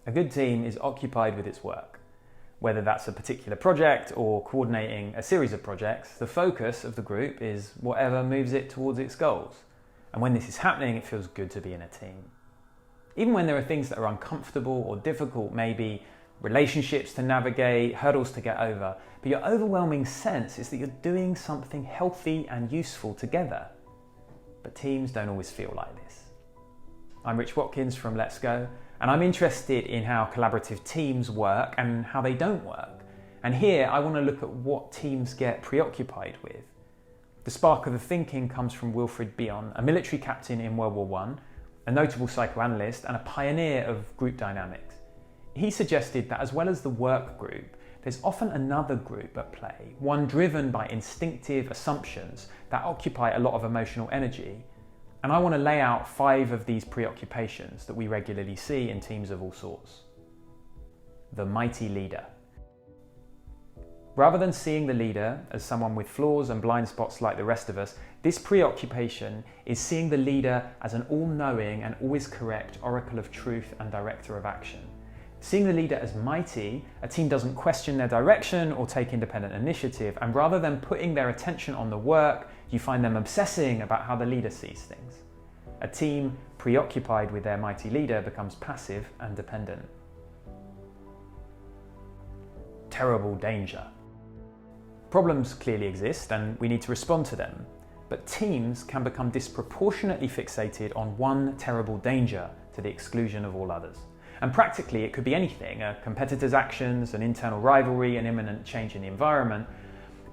A good team is occupied with its work. Whether that's a particular project or coordinating a series of projects, the focus of the group is whatever moves it towards its goals. And when this is happening, it feels good to be in a team. Even when there are things that are uncomfortable or difficult, maybe relationships to navigate, hurdles to get over, but your overwhelming sense is that you're doing something healthy and useful together. But teams don't always feel like this. I'm Rich Watkins from Let's Go, and I'm interested in how collaborative teams work and how they don't work. And here I want to look at what teams get preoccupied with. The spark of the thinking comes from Wilfred Bion, a military captain in World War I, a notable psychoanalyst and a pioneer of group dynamics. He suggested that as well as the work group, there's often another group at play, one driven by instinctive assumptions that occupy a lot of emotional energy. And I want to lay out 5 of these preoccupations that we regularly see in teams of all sorts. The mighty leader. Rather than seeing the leader as someone with flaws and blind spots like the rest of us, this preoccupation is seeing the leader as an all-knowing and always correct oracle of truth and director of action. Seeing the leader as mighty, a team doesn't question their direction or take independent initiative, and rather than putting their attention on the work, you find them obsessing about how the leader sees things. A team preoccupied with their mighty leader becomes passive and dependent. Terrible danger. Problems clearly exist and we need to respond to them, but teams can become disproportionately fixated on one terrible danger to the exclusion of all others. And practically it could be anything, a competitor's actions, an internal rivalry, an imminent change in the environment.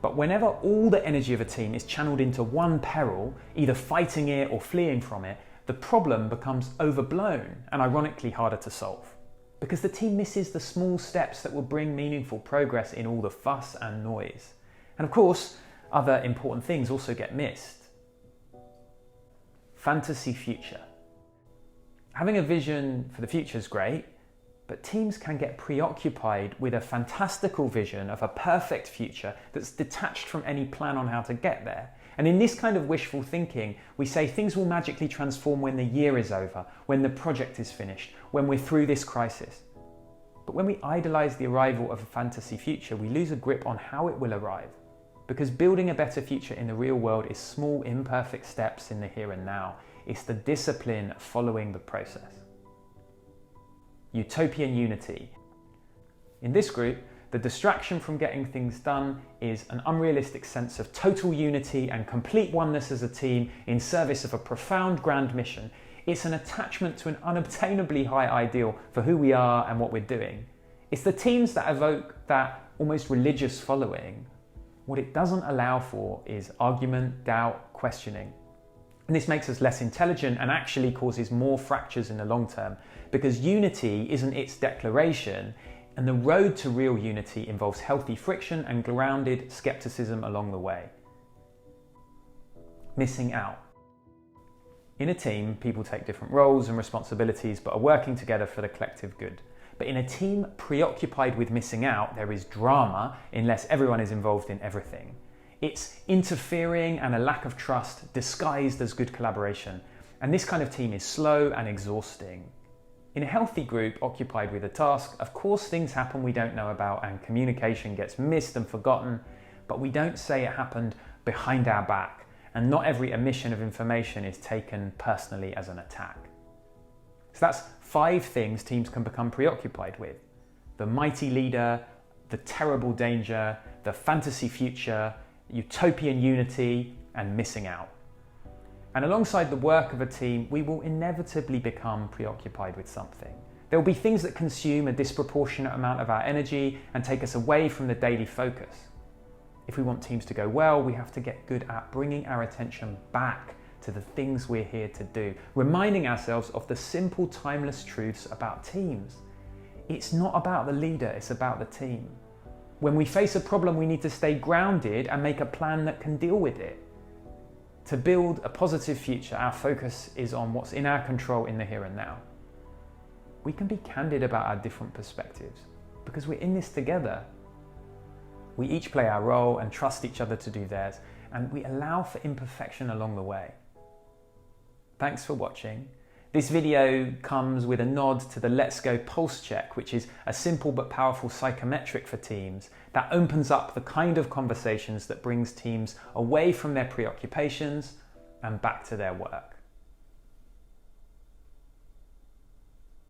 But whenever all the energy of a team is channeled into one peril, either fighting it or fleeing from it, the problem becomes overblown and ironically harder to solve. Because the team misses the small steps that will bring meaningful progress in all the fuss and noise. And of course, other important things also get missed. Fantasy future. Having a vision for the future is great, but teams can get preoccupied with a fantastical vision of a perfect future that's detached from any plan on how to get there. And in this kind of wishful thinking, we say things will magically transform when the year is over, when the project is finished, when we're through this crisis. But when we idolize the arrival of a fantasy future, we lose a grip on how it will arrive. Because building a better future in the real world is small, imperfect steps in the here and now. It's the discipline of following the process. Utopian unity. In this group, the distraction from getting things done is an unrealistic sense of total unity and complete oneness as a team in service of a profound grand mission. It's an attachment to an unobtainably high ideal for who we are and what we're doing. It's the teams that evoke that almost religious following. What it doesn't allow for is argument, doubt, questioning. And this makes us less intelligent and actually causes more fractures in the long term, because unity isn't its declaration, and the road to real unity involves healthy friction and grounded skepticism along the way. Missing out. In a team, people take different roles and responsibilities but are working together for the collective good. But in a team preoccupied with missing out, there is drama unless everyone is involved in everything. It's interfering and a lack of trust disguised as good collaboration. And this kind of team is slow and exhausting. In a healthy group occupied with a task, of course things happen we don't know about and communication gets missed and forgotten, but we don't say it happened behind our back, and not every omission of information is taken personally as an attack. So that's 5 things teams can become preoccupied with. The mighty leader, the terrible danger, the fantasy future, utopian unity, and missing out. And alongside the work of a team, we will inevitably become preoccupied with something. There will be things that consume a disproportionate amount of our energy and take us away from the daily focus. If we want teams to go well, we have to get good at bringing our attention back to the things we're here to do, reminding ourselves of the simple, timeless truths about teams. It's not about the leader, it's about the team. When we face a problem, we need to stay grounded and make a plan that can deal with it. To build a positive future, our focus is on what's in our control in the here and now. We can be candid about our different perspectives because we're in this together. We each play our role and trust each other to do theirs, and we allow for imperfection along the way. Thanks for watching. This video comes with a nod to the Let's Go Pulse Check, which is a simple but powerful psychometric for teams that opens up the kind of conversations that brings teams away from their preoccupations and back to their work.